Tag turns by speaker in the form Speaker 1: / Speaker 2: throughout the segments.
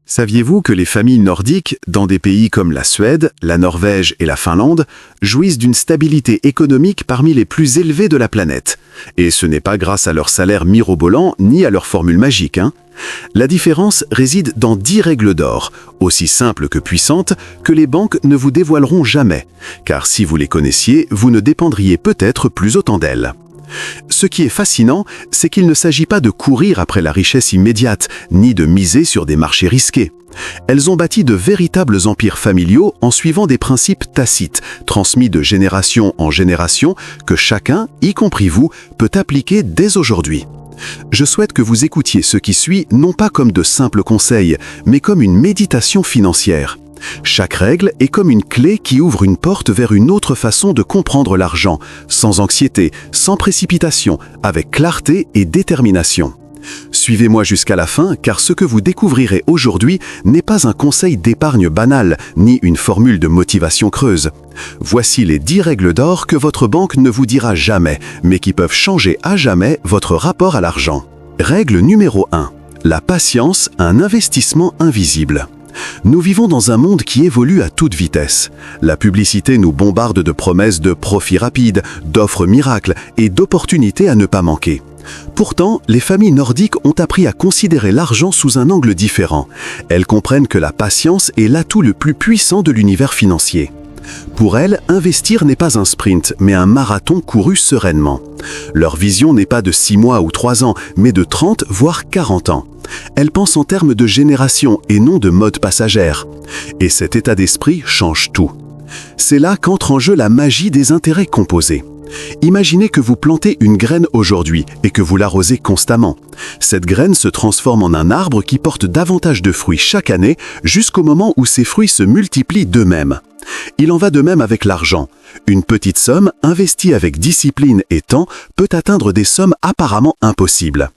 Speaker 1: Saviez-vous que les familles nordiques, dans des pays comme la Suède, la Norvège et la Finlande, jouissent d'une stabilité économique parmi les plus élevées de la planète? Et ce n'est pas grâce à leur salaire mirobolant ni à leur formule magique, hein. La différence réside dans 10 règles d'or, aussi simples que puissantes, que les banques ne vous dévoileront jamais, car si vous les connaissiez, vous ne dépendriez peut-être plus autant d'elles. Ce qui est fascinant, c'est qu'il ne s'agit pas de courir après la richesse immédiate, ni de miser sur des marchés risqués. Elles ont bâti de véritables empires familiaux en suivant des principes tacites, transmis de génération en génération, que chacun, y compris vous, peut appliquer dès aujourd'hui. Je souhaite que vous écoutiez ce qui suit non pas comme de simples conseils, mais comme une méditation financière. Chaque règle est comme une clé qui ouvre une porte vers une autre façon de comprendre l'argent, sans anxiété, sans précipitation, avec clarté et détermination. Suivez-moi jusqu'à la fin, car ce que vous découvrirez aujourd'hui n'est pas un conseil d'épargne banal, ni une formule de motivation creuse. Voici les 10 règles d'or que votre banque ne vous dira jamais, mais qui peuvent changer à jamais votre rapport à l'argent. Règle numéro 1. La patience, un investissement invisible. Nous vivons dans un monde qui évolue à toute vitesse. La publicité nous bombarde de promesses de profits rapides, d'offres miracles et d'opportunités à ne pas manquer. Pourtant, les familles nordiques ont appris à considérer l'argent sous un angle différent. Elles comprennent que la patience est l'atout le plus puissant de l'univers financier. Pour elles, investir n'est pas un sprint, mais un marathon couru sereinement. Leur vision n'est pas de 6 mois ou 3 ans, mais de 30 voire 40 ans. Elles pensent en termes de génération et non de mode passagère. Et cet état d'esprit change tout. C'est là qu'entre en jeu la magie des intérêts composés. Imaginez que vous plantez une graine aujourd'hui et que vous l'arrosez constamment. Cette graine se transforme en un arbre qui porte davantage de fruits chaque année jusqu'au moment où ces fruits se multiplient d'eux-mêmes. Il en va de même avec l'argent. Une petite somme, investie avec discipline et temps, peut atteindre des sommes apparemment impossibles.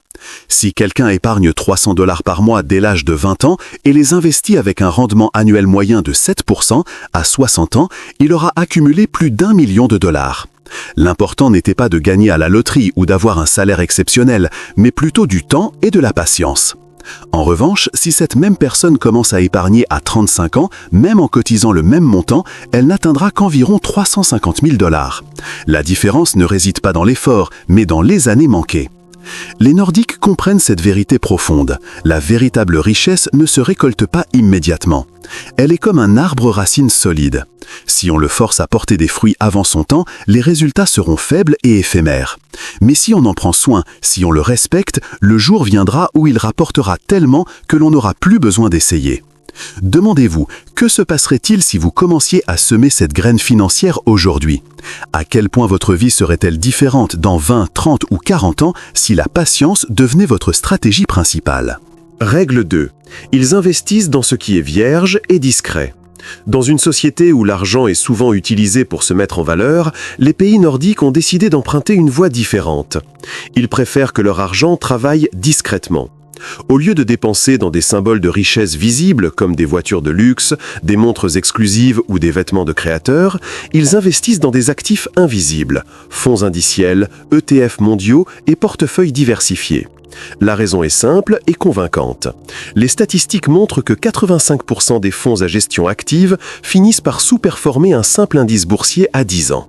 Speaker 1: Si quelqu'un épargne 300 $ par mois dès l'âge de 20 ans et les investit avec un rendement annuel moyen de 7%, à 60 ans, il aura accumulé plus d'1 million de dollars. L'important n'était pas de gagner à la loterie ou d'avoir un salaire exceptionnel, mais plutôt du temps et de la patience. En revanche, si cette même personne commence à épargner à 35 ans, même en cotisant le même montant, elle n'atteindra qu'environ 350 000 $. La différence ne réside pas dans l'effort, mais dans les années manquées. Les Nordiques comprennent cette vérité profonde. La véritable richesse ne se récolte pas immédiatement. Elle est comme un arbre racine solide. Si on le force à porter des fruits avant son temps, les résultats seront faibles et éphémères. Mais si on en prend soin, si on le respecte, le jour viendra où il rapportera tellement que l'on n'aura plus besoin d'essayer. Demandez-vous, que se passerait-il si vous commenciez à semer cette graine financière aujourd'hui? À quel point votre vie serait-elle différente dans 20, 30 ou 40 ans si la patience devenait votre stratégie principale?
Speaker 2: Règle 2. Ils investissent dans ce qui est vierge et discret. Dans une société où l'argent est souvent utilisé pour se mettre en valeur, les pays nordiques ont décidé d'emprunter une voie différente. Ils préfèrent que leur argent travaille discrètement. Au lieu de dépenser dans des symboles de richesse visibles comme des voitures de luxe, des montres exclusives ou des vêtements de créateurs, ils investissent dans des actifs invisibles, fonds indiciels, ETF mondiaux et portefeuilles diversifiés. La raison est simple et convaincante. Les statistiques montrent que 85% des fonds à gestion active finissent par sous-performer un simple indice boursier à 10 ans.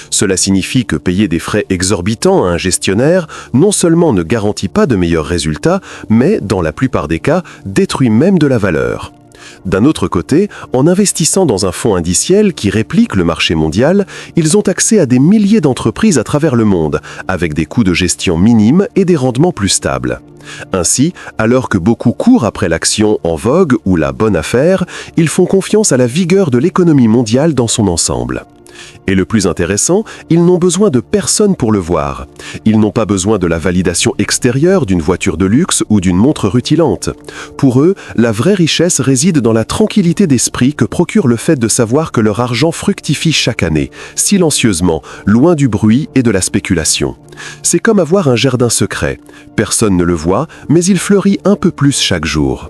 Speaker 2: Cela signifie que payer des frais exorbitants à un gestionnaire non seulement ne garantit pas de meilleurs résultats, mais, dans la plupart des cas, détruit même de la valeur. D'un autre côté, en investissant dans un fonds indiciel qui réplique le marché mondial, ils ont accès à des milliers d'entreprises à travers le monde, avec des coûts de gestion minimes et des rendements plus stables. Ainsi, alors que beaucoup courent après l'action en vogue ou la bonne affaire, ils font confiance à la vigueur de l'économie mondiale dans son ensemble. Et le plus intéressant, ils n'ont besoin de personne pour le voir. Ils n'ont pas besoin de la validation extérieure d'une voiture de luxe ou d'une montre rutilante. Pour eux, la vraie richesse réside dans la tranquillité d'esprit que procure le fait de savoir que leur argent fructifie chaque année, silencieusement, loin du bruit et de la spéculation. C'est comme avoir un jardin secret. Personne ne le voit, mais il fleurit un peu plus chaque jour.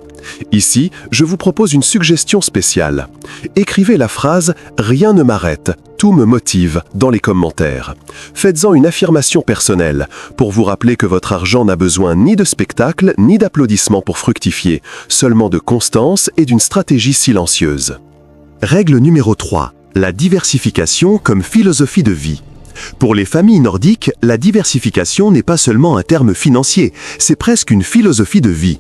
Speaker 2: Ici, je vous propose une suggestion spéciale. Écrivez la phrase « Rien ne m'arrête » Tout me motive dans les commentaires. Faites-en une affirmation personnelle pour vous rappeler que votre argent n'a besoin ni de spectacle ni d'applaudissements pour fructifier, seulement de constance et d'une stratégie silencieuse.
Speaker 1: Règle numéro 3. La diversification comme philosophie de vie. Pour les familles nordiques, la diversification n'est pas seulement un terme financier, c'est presque une philosophie de vie.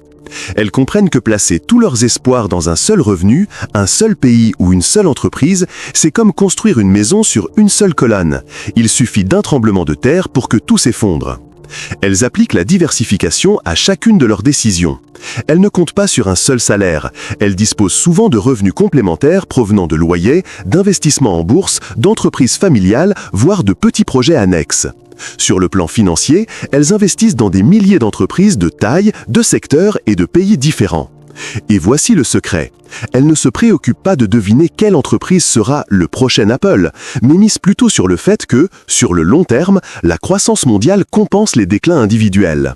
Speaker 1: Elles comprennent que placer tous leurs espoirs dans un seul revenu, un seul pays ou une seule entreprise, c'est comme construire une maison sur une seule colonne. Il suffit d'un tremblement de terre pour que tout s'effondre. Elles appliquent la diversification à chacune de leurs décisions. Elles ne comptent pas sur un seul salaire. Elles disposent souvent de revenus complémentaires provenant de loyers, d'investissements en bourse, d'entreprises familiales, voire de petits projets annexes. Sur le plan financier, elles investissent dans des milliers d'entreprises de taille, de secteurs et de pays différents. Et voici le secret. Elles ne se préoccupent pas de deviner quelle entreprise sera le prochain Apple, mais misent plutôt sur le fait que, sur le long terme, la croissance mondiale compense les déclins individuels.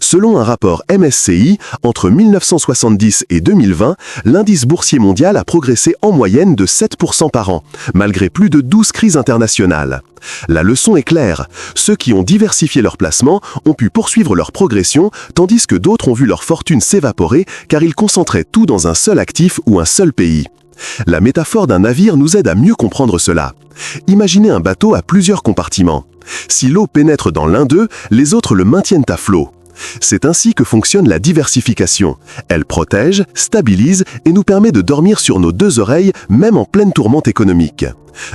Speaker 1: Selon un rapport MSCI, entre 1970 et 2020, l'indice boursier mondial a progressé en moyenne de 7% par an, malgré plus de 12 crises internationales. La leçon est claire, ceux qui ont diversifié leurs placements ont pu poursuivre leur progression, tandis que d'autres ont vu leur fortune s'évaporer car ils concentraient tout dans un seul actif ou un seul pays. La métaphore d'un navire nous aide à mieux comprendre cela. Imaginez un bateau à plusieurs compartiments. Si l'eau pénètre dans l'un d'eux, les autres le maintiennent à flot. C'est ainsi que fonctionne la diversification. Elle protège, stabilise et nous permet de dormir sur nos deux oreilles, même en pleine tourmente économique.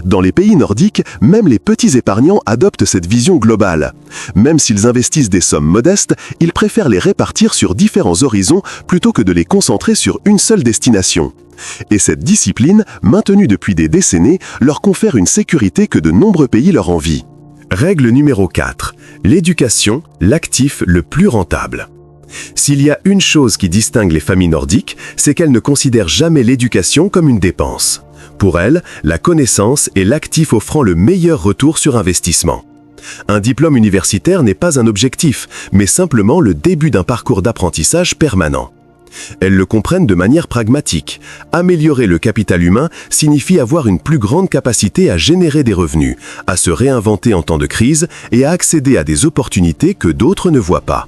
Speaker 1: Dans les pays nordiques, même les petits épargnants adoptent cette vision globale. Même s'ils investissent des sommes modestes, ils préfèrent les répartir sur différents horizons plutôt que de les concentrer sur une seule destination. Et cette discipline, maintenue depuis des décennies, leur confère une sécurité que de nombreux pays leur envient.
Speaker 2: Règle numéro 4. L'éducation, l'actif le plus rentable. S'il y a une chose qui distingue les familles nordiques, c'est qu'elles ne considèrent jamais l'éducation comme une dépense. Pour elles, la connaissance est l'actif offrant le meilleur retour sur investissement. Un diplôme universitaire n'est pas un objectif, mais simplement le début d'un parcours d'apprentissage permanent. Elles le comprennent de manière pragmatique. Améliorer le capital humain signifie avoir une plus grande capacité à générer des revenus, à se réinventer en temps de crise et à accéder à des opportunités que d'autres ne voient pas.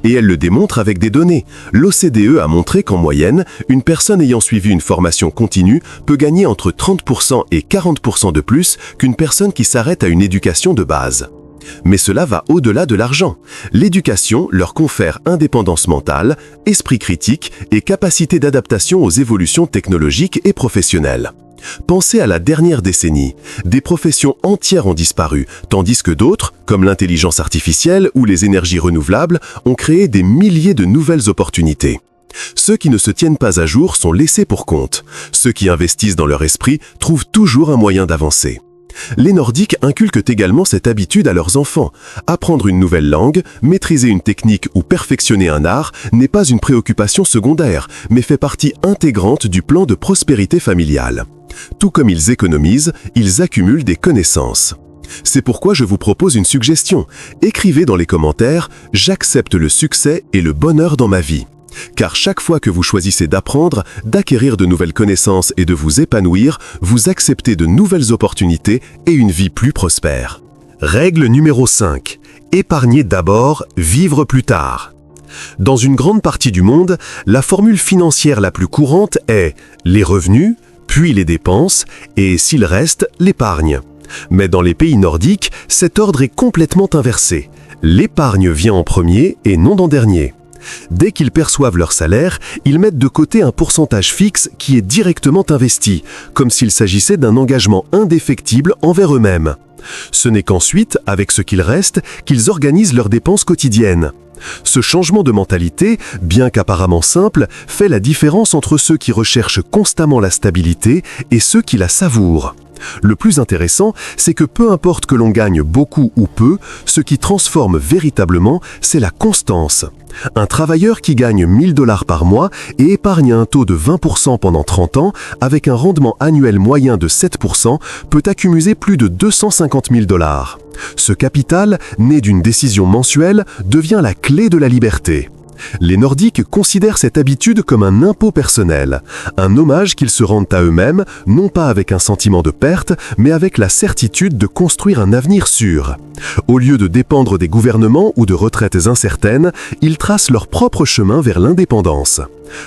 Speaker 2: Et elles le démontrent avec des données. L'OCDE a montré qu'en moyenne, une personne ayant suivi une formation continue peut gagner entre 30% et 40% de plus qu'une personne qui s'arrête à une éducation de base. Mais cela va au-delà de l'argent. L'éducation leur confère indépendance mentale, esprit critique et capacité d'adaptation aux évolutions technologiques et professionnelles. Pensez à la dernière décennie. Des professions entières ont disparu, tandis que d'autres, comme l'intelligence artificielle ou les énergies renouvelables, ont créé des milliers de nouvelles opportunités. Ceux qui ne se tiennent pas à jour sont laissés pour compte. Ceux qui investissent dans leur esprit trouvent toujours un moyen d'avancer. Les Nordiques inculquent également cette habitude à leurs enfants. Apprendre une nouvelle langue, maîtriser une technique ou perfectionner un art n'est pas une préoccupation secondaire, mais fait partie intégrante du plan de prospérité familiale. Tout comme ils économisent, ils accumulent des connaissances. C'est pourquoi je vous propose une suggestion. Écrivez dans les commentaires « J'accepte le succès et le bonheur dans ma vie ». Car chaque fois que vous choisissez d'apprendre, d'acquérir de nouvelles connaissances et de vous épanouir, vous acceptez de nouvelles opportunités et une vie plus prospère. Règle numéro 5. Épargner d'abord, vivre plus tard. Dans une grande partie du monde, la formule financière la plus courante est les revenus, puis les dépenses, et s'il reste, l'épargne. Mais dans les pays nordiques, cet ordre est complètement inversé. L'épargne vient en premier et non en dernier. Dès qu'ils perçoivent leur salaire, ils mettent de côté un pourcentage fixe qui est directement investi, comme s'il s'agissait d'un engagement indéfectible envers eux-mêmes. Ce n'est qu'ensuite, avec ce qu'il reste, qu'ils organisent leurs dépenses quotidiennes. Ce changement de mentalité, bien qu'apparemment simple, fait la différence entre ceux qui recherchent constamment la stabilité et ceux qui la savourent. Le plus intéressant, c'est que peu importe que l'on gagne beaucoup ou peu, ce qui transforme véritablement, c'est la constance. Un travailleur qui gagne 1 000 $ par mois et épargne un taux de 20% pendant 30 ans, avec un rendement annuel moyen de 7%, peut accumuler plus de 250 000 $. Ce capital, né d'une décision mensuelle, devient la clé de la liberté. Les Nordiques considèrent cette habitude comme un impôt personnel, un hommage qu'ils se rendent à eux-mêmes, non pas avec un sentiment de perte, mais avec la certitude de construire un avenir sûr. Au lieu de dépendre des gouvernements ou de retraites incertaines, ils tracent leur propre chemin vers l'indépendance.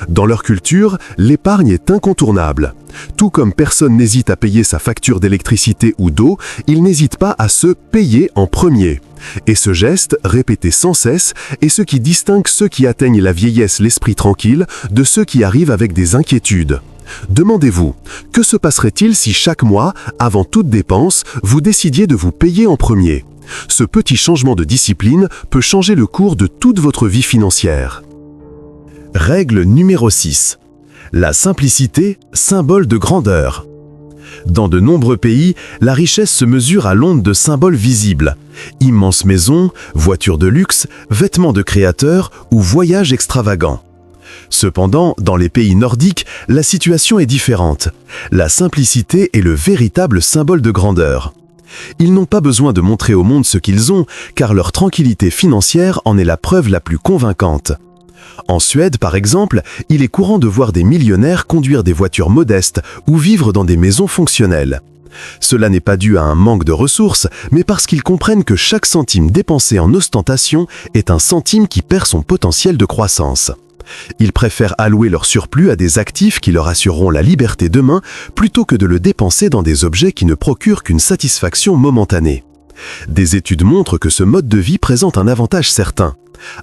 Speaker 2: Dans leur culture, l'épargne est incontournable. Tout comme personne n'hésite à payer sa facture d'électricité ou d'eau, ils n'hésitent pas à se payer en premier. Et ce geste, répété sans cesse, est ce qui distingue ceux qui atteignent la vieillesse l'esprit tranquille de ceux qui arrivent avec des inquiétudes. Demandez-vous, que se passerait-il si chaque mois, avant toute dépense, vous décidiez de vous payer en premier ? Ce petit changement de discipline peut changer le cours de toute votre vie financière. Règle numéro 6. La simplicité, symbole de grandeur. Dans de nombreux pays, la richesse se mesure à l'onde de symboles visibles. Immenses maisons, voitures de luxe, vêtements de créateurs ou voyages extravagants. Cependant, dans les pays nordiques, la situation est différente. La simplicité est le véritable symbole de grandeur. Ils n'ont pas besoin de montrer au monde ce qu'ils ont, car leur tranquillité financière en est la preuve la plus convaincante. En Suède, par exemple, il est courant de voir des millionnaires conduire des voitures modestes ou vivre dans des maisons fonctionnelles. Cela n'est pas dû à un manque de ressources, mais parce qu'ils comprennent que chaque centime dépensé en ostentation est un centime qui perd son potentiel de croissance. Ils préfèrent allouer leur surplus à des actifs qui leur assureront la liberté demain, plutôt que de le dépenser dans des objets qui ne procurent qu'une satisfaction momentanée. Des études montrent que ce mode de vie présente un avantage certain.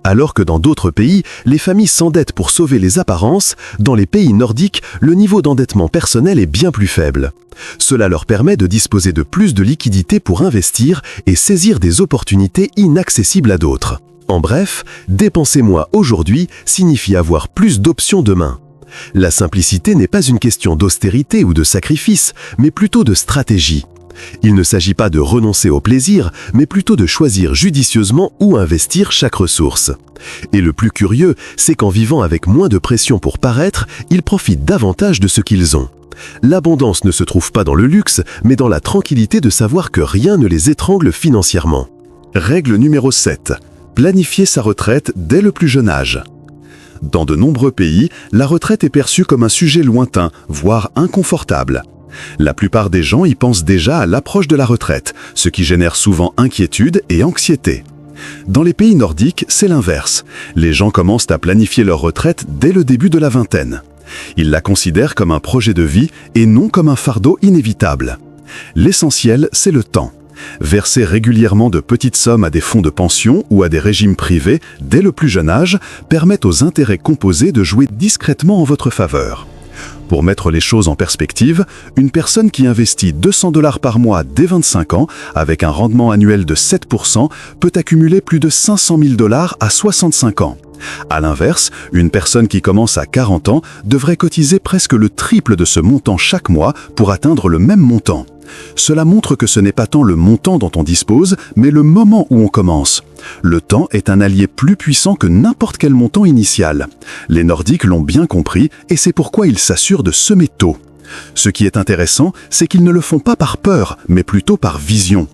Speaker 2: Alors que dans d'autres pays, les familles s'endettent pour sauver les apparences, dans les pays nordiques, le niveau d'endettement personnel est bien plus faible. Cela leur permet de disposer de plus de liquidités pour investir et saisir des opportunités inaccessibles à d'autres. En bref, dépenser moins aujourd'hui signifie avoir plus d'options demain. La simplicité n'est pas une question d'austérité ou de sacrifice, mais plutôt de stratégie. Il ne s'agit pas de renoncer au plaisir, mais plutôt de choisir judicieusement où investir chaque ressource. Et le plus curieux, c'est qu'en vivant avec moins de pression pour paraître, ils profitent davantage de ce qu'ils ont. L'abondance ne se trouve pas dans le luxe, mais dans la tranquillité de savoir que rien ne les étrangle financièrement.
Speaker 1: Règle numéro 7. Planifier sa retraite dès le plus jeune âge. Dans de nombreux pays, la retraite est perçue comme un sujet lointain, voire inconfortable. La plupart des gens y pensent déjà à l'approche de la retraite, ce qui génère souvent inquiétude et anxiété. Dans les pays nordiques, c'est l'inverse. Les gens commencent à planifier leur retraite dès le début de la vingtaine. Ils la considèrent comme un projet de vie et non comme un fardeau inévitable. L'essentiel, c'est le temps. Verser régulièrement de petites sommes à des fonds de pension ou à des régimes privés dès le plus jeune âge permet aux intérêts composés de jouer discrètement en votre faveur. Pour mettre les choses en perspective, une personne qui investit 200 $ par mois dès 25 ans, avec un rendement annuel de 7%, peut accumuler plus de 500 000 $ à 65 ans. À l'inverse, une personne qui commence à 40 ans devrait cotiser presque le triple de ce montant chaque mois pour atteindre le même montant. Cela montre que ce n'est pas tant le montant dont on dispose, mais le moment où on commence. Le temps est un allié plus puissant que n'importe quel montant initial. Les Nordiques l'ont bien compris et c'est pourquoi ils s'assurent de semer tôt. Ce qui est intéressant, c'est qu'ils ne le font pas par peur, mais plutôt par vision.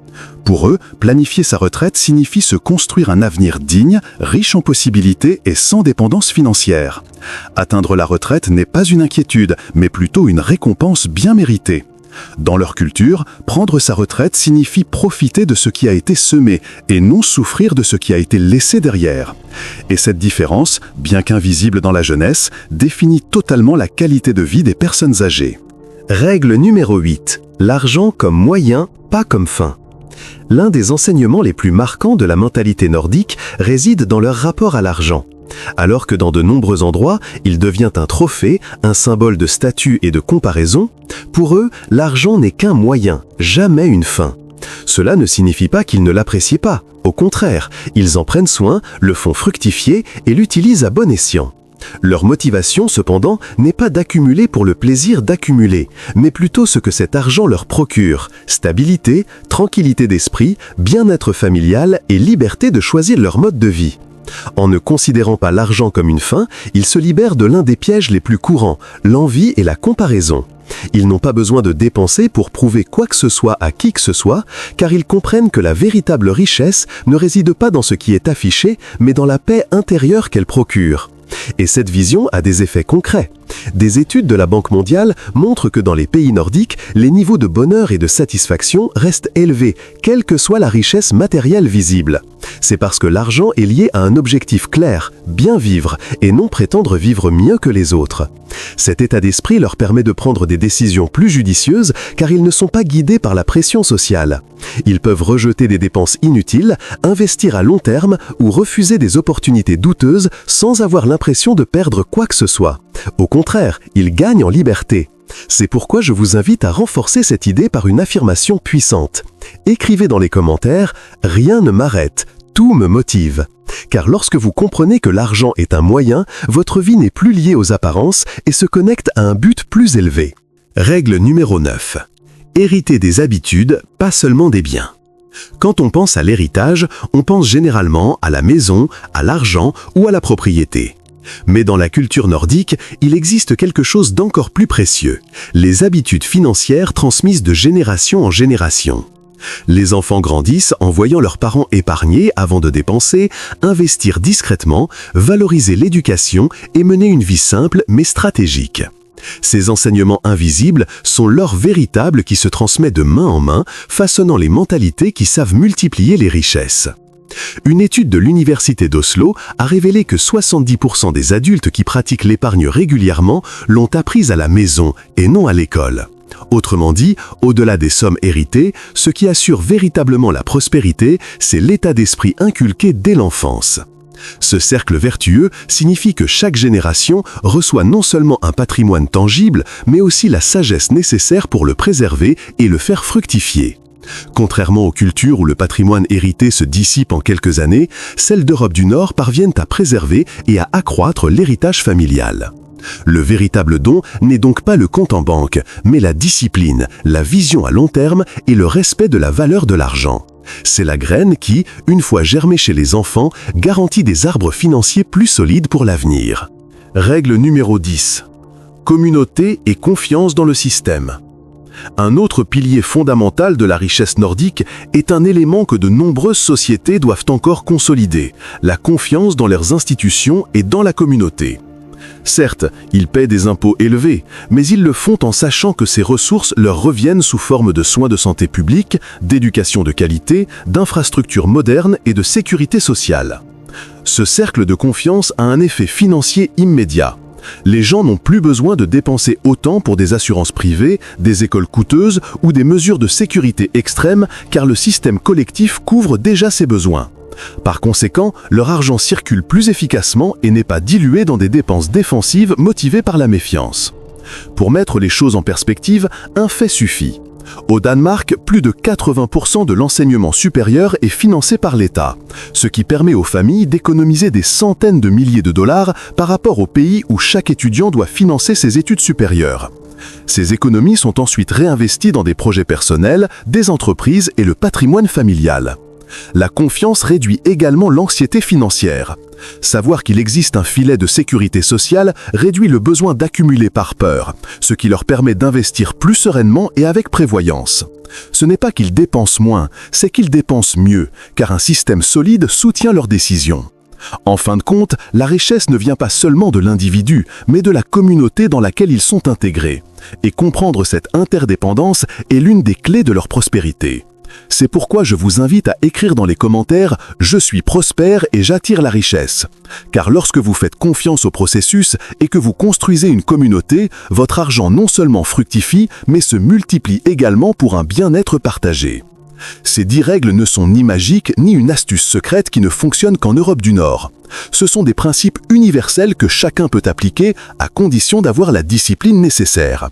Speaker 1: Pour eux, planifier sa retraite signifie se construire un avenir digne, riche en possibilités et sans dépendance financière. Atteindre la retraite n'est pas une inquiétude, mais plutôt une récompense bien méritée. Dans leur culture, prendre sa retraite signifie profiter de ce qui a été semé et non souffrir de ce qui a été laissé derrière. Et cette différence, bien qu'invisible dans la jeunesse, définit totalement la qualité de vie des personnes âgées.
Speaker 2: Règle numéro 8. L'argent comme moyen, pas comme fin. L'un des enseignements les plus marquants de la mentalité nordique réside dans leur rapport à l'argent. Alors que dans de nombreux endroits, il devient un trophée, un symbole de statut et de comparaison, pour eux, l'argent n'est qu'un moyen, jamais une fin. Cela ne signifie pas qu'ils ne l'apprécient pas. Au contraire, ils en prennent soin, le font fructifier et l'utilisent à bon escient. Leur motivation, cependant, n'est pas d'accumuler pour le plaisir d'accumuler, mais plutôt ce que cet argent leur procure: stabilité, tranquillité d'esprit, bien-être familial et liberté de choisir leur mode de vie. En ne considérant pas l'argent comme une fin, ils se libèrent de l'un des pièges les plus courants, l'envie et la comparaison. Ils n'ont pas besoin de dépenser pour prouver quoi que ce soit à qui que ce soit, car ils comprennent que la véritable richesse ne réside pas dans ce qui est affiché, mais dans la paix intérieure qu'elle procure. Et cette vision a des effets concrets. Des études de la Banque mondiale montrent que dans les pays nordiques, les niveaux de bonheur et de satisfaction restent élevés, quelle que soit la richesse matérielle visible. C'est parce que l'argent est lié à un objectif clair, bien vivre, et non prétendre vivre mieux que les autres. Cet état d'esprit leur permet de prendre des décisions plus judicieuses car ils ne sont pas guidés par la pression sociale. Ils peuvent rejeter des dépenses inutiles, investir à long terme ou refuser des opportunités douteuses sans avoir l'impression de perdre quoi que ce soit. Au contraire, ils gagnent en liberté. C'est pourquoi je vous invite à renforcer cette idée par une affirmation puissante. Écrivez dans les commentaires « Rien ne m'arrête, tout me motive ». Car lorsque vous comprenez que l'argent est un moyen, votre vie n'est plus liée aux apparences et se connecte à un but plus élevé. Règle numéro 9. Hériter des habitudes, pas seulement des biens. Quand on pense à l'héritage, on pense généralement à la maison, à l'argent ou à la propriété. Mais dans la culture nordique, il existe quelque chose d'encore plus précieux, les habitudes financières transmises de génération en génération. Les enfants grandissent en voyant leurs parents épargner avant de dépenser, investir discrètement, valoriser l'éducation et mener une vie simple mais stratégique. Ces enseignements invisibles sont l'or véritable qui se transmet de main en main, façonnant les mentalités qui savent multiplier les richesses. Une étude de l'université d'Oslo a révélé que 70% des adultes qui pratiquent l'épargne régulièrement l'ont apprise à la maison et non à l'école. Autrement dit, au-delà des sommes héritées, ce qui assure véritablement la prospérité, c'est l'état d'esprit inculqué dès l'enfance. Ce cercle vertueux signifie que chaque génération reçoit non seulement un patrimoine tangible, mais aussi la sagesse nécessaire pour le préserver et le faire fructifier. Contrairement aux cultures où le patrimoine hérité se dissipe en quelques années, celles d'Europe du Nord parviennent à préserver et à accroître l'héritage familial. Le véritable don n'est donc pas le compte en banque, mais la discipline, la vision à long terme et le respect de la valeur de l'argent. C'est la graine qui, une fois germée chez les enfants, garantit des arbres financiers plus solides pour l'avenir. Règle numéro 10. Communauté et confiance dans le système. Un autre pilier fondamental de la richesse nordique est un élément que de nombreuses sociétés doivent encore consolider, la confiance dans leurs institutions et dans la communauté. Certes, ils paient des impôts élevés, mais ils le font en sachant que ces ressources leur reviennent sous forme de soins de santé publique, d'éducation de qualité, d'infrastructures modernes et de sécurité sociale. Ce cercle de confiance a un effet financier immédiat. Les gens n'ont plus besoin de dépenser autant pour des assurances privées, des écoles coûteuses ou des mesures de sécurité extrêmes car le système collectif couvre déjà ces besoins. Par conséquent, leur argent circule plus efficacement et n'est pas dilué dans des dépenses défensives motivées par la méfiance. Pour mettre les choses en perspective, un fait suffit. Au Danemark, plus de 80% de l'enseignement supérieur est financé par l'État, ce qui permet aux familles d'économiser des centaines de milliers de dollars par rapport au pays où chaque étudiant doit financer ses études supérieures. Ces économies sont ensuite réinvesties dans des projets personnels, des entreprises et le patrimoine familial. La confiance réduit également l'anxiété financière. Savoir qu'il existe un filet de sécurité sociale réduit le besoin d'accumuler par peur, ce qui leur permet d'investir plus sereinement et avec prévoyance. Ce n'est pas qu'ils dépensent moins, c'est qu'ils dépensent mieux, car un système solide soutient leurs décisions. En fin de compte, la richesse ne vient pas seulement de l'individu, mais de la communauté dans laquelle ils sont intégrés. Et comprendre cette interdépendance est l'une des clés de leur prospérité. C'est pourquoi je vous invite à écrire dans les commentaires « Je suis prospère et j'attire la richesse ». Car lorsque vous faites confiance au processus et que vous construisez une communauté, votre argent non seulement fructifie, mais se multiplie également pour un bien-être partagé. Ces 10 règles ne sont ni magiques ni une astuce secrète qui ne fonctionne qu'en Europe du Nord. Ce sont des principes universels que chacun peut appliquer à condition d'avoir la discipline nécessaire.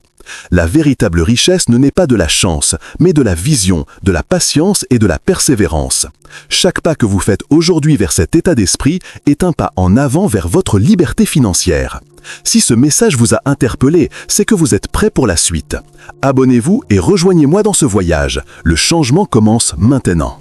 Speaker 2: La véritable richesse ne naît pas de la chance, mais de la vision, de la patience et de la persévérance. Chaque pas que vous faites aujourd'hui vers cet état d'esprit est un pas en avant vers votre liberté financière. Si ce message vous a interpellé, c'est que vous êtes prêt pour la suite. Abonnez-vous et rejoignez-moi dans ce voyage. Le changement commence maintenant.